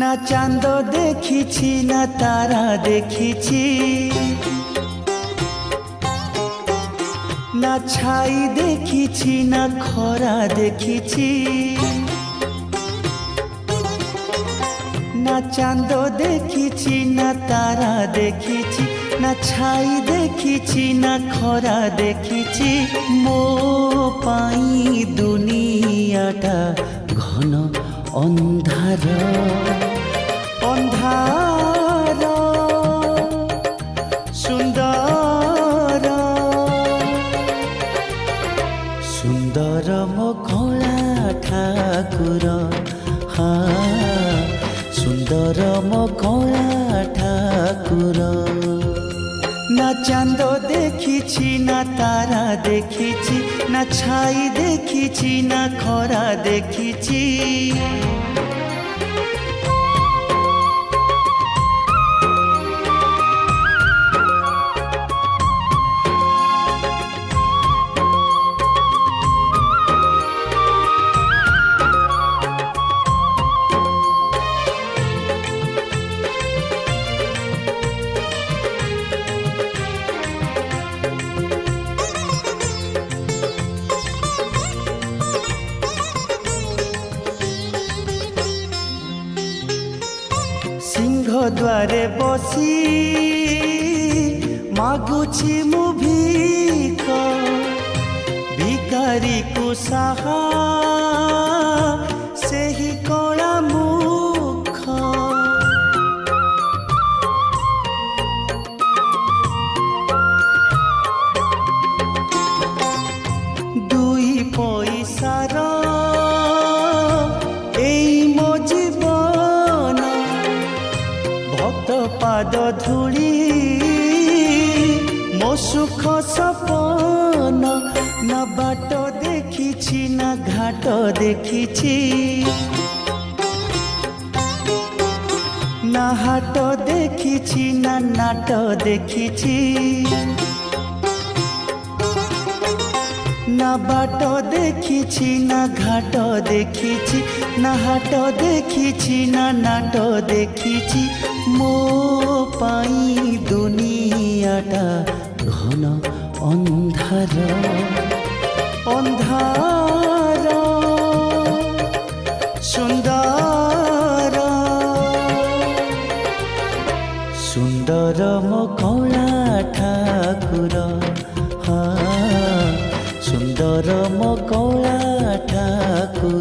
না চাঁদ দেখিছি না তারা দেখিছি, না ছাই দেখিছি না খরা দেখিছি। না চাঁদ দেখিছি না তারা দেখিছি, না ছাই দেখিছি না খরা দেখিছি। ମୋ ପାଇଁ ଦୁନିଆଟା ଘନ ଅନ୍ଧାର ଅନ୍ଧାର। ସୁନ୍ଦର ସୁନ୍ଦର ମୋ କଳା ଠାକୁର, ହଁ ସୁନ୍ଦର ମୋ କଳା ଠାକୁର। না চাঁদ দেখিছি না তারা দেখিছি, না ছাই দেখিছি না খরা দেখিছি। সিংহ দ্বারে বসি মাগুছি মু ভিক, ভিকারীকু সাহা ସେହି କଳା ମୁଖ। ଦୁଇ ପଇସାର ଏଇ ମୋ ଜୀବନ, ভক্ত পাদ ধূলি ମୋ সুখ সপন। না বাট দেখিছি না ঘাট দেখিছি, না হাট দেখিছি না নাট দেখিছি। না বাট দেখিছি না ঘাট দেখিছি, না হাট দেখিছি না নাট দেখিছি। ମୋ ପାଇଁ ଦୁନିଆଟା ଘନ ଅନ୍ଧାର ଅନ୍ଧାର। ସୁନ୍ଦର ସୁନ୍ଦର ମୋ କଳା ଠାକୁର, ହଁ ସୁନ୍ଦର ମୋ କଳା ଠାକୁର।